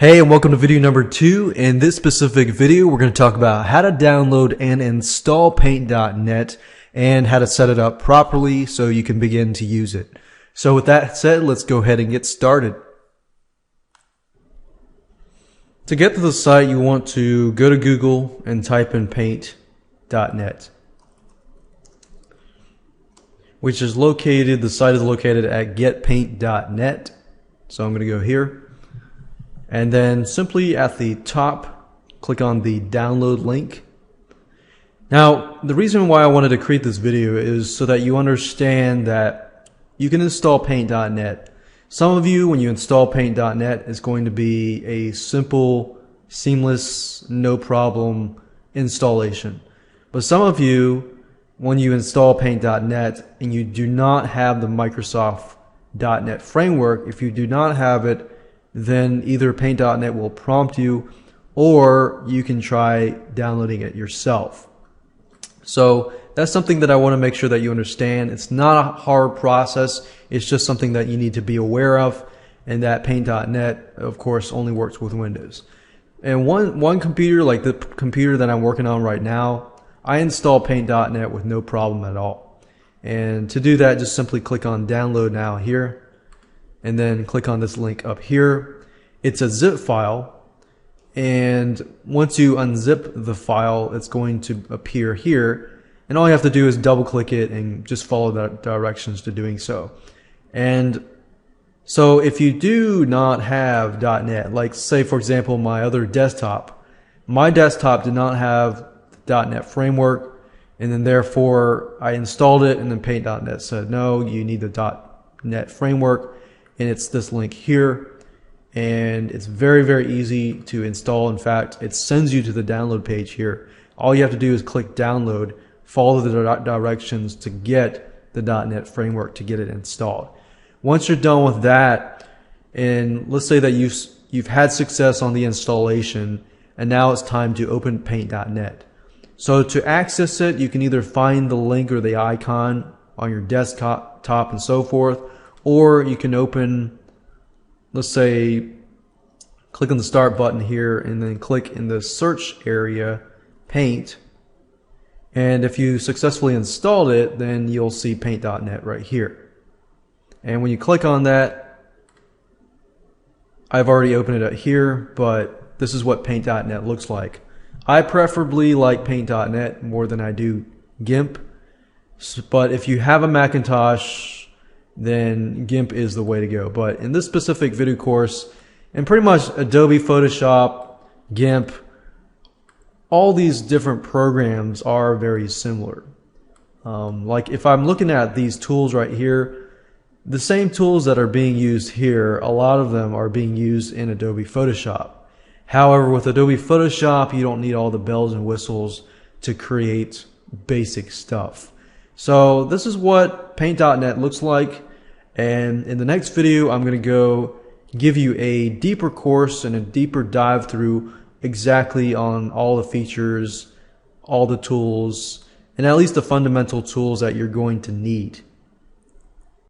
Hey, and welcome to video number 2. In this specific video, we're going to talk about how to download and install Paint.net and how to set it up properly so you can begin to use it. So with that said, let's go ahead and get started. To get to the site, you want to go to Google and type in Paint.net, which is located, the site is located at getpaint.net. So I'm going to go here. And then simply at the top, click on the download link. Now, the reason why I wanted to create this video is so that you understand that you can install Paint.net. Some of you, when you install Paint.net, it's going to be a simple, seamless, no problem installation. But some of you, when you install Paint.net and you do not have the Microsoft .NET framework, if you do not have it, then either Paint.net will prompt you or you can try downloading it yourself. So that's something that I want to make sure that you understand. It's not a hard process. It's just something that you need to be aware of, and that Paint.net, of course, only works with Windows. And one computer, like the computer that I'm working on right now, I install Paint.net with no problem at all. And to do that, just simply click on Download Now here, and then click on this link up here. It's a zip file, and once you unzip the file, it's going to appear here, and all you have to do is double click it and just follow the directions to doing so. And so if you do not have .NET, like say for example my desktop did not have the .NET framework, and then therefore I installed it, and then Paint.net said no, you need the .NET framework. And it's this link here, and it's very easy to install. In fact, it sends you to the download page here. All you have to do is click download, follow the directions to get the .NET framework to get it installed. Once you're done with that, and let's say that you've had success on the installation, and now it's time to open Paint.net. So to access it, you can either find the link or the icon on your desktop and so forth, or you can open, let's say, click on the start button here and then click in the search area, Paint. And if you successfully installed it, then you'll see Paint.net right here. And when you click on that, I've already opened it up here, but this is what Paint.net looks like. I preferably like Paint.net more than I do GIMP. But if you have a Macintosh, then GIMP is the way to go. But in this specific video course, and pretty much Adobe Photoshop, GIMP, all these different programs are very similar. Like if I'm looking at these tools right here, the same tools that are being used here, a lot of them are being used in Adobe Photoshop. However, with Adobe Photoshop, you don't need all the bells and whistles to create basic stuff. So this is what Paint.net looks like, and in the next video I'm going to go give you a deeper course and a deeper dive through exactly on all the features, all the tools, and at least the fundamental tools that you're going to need.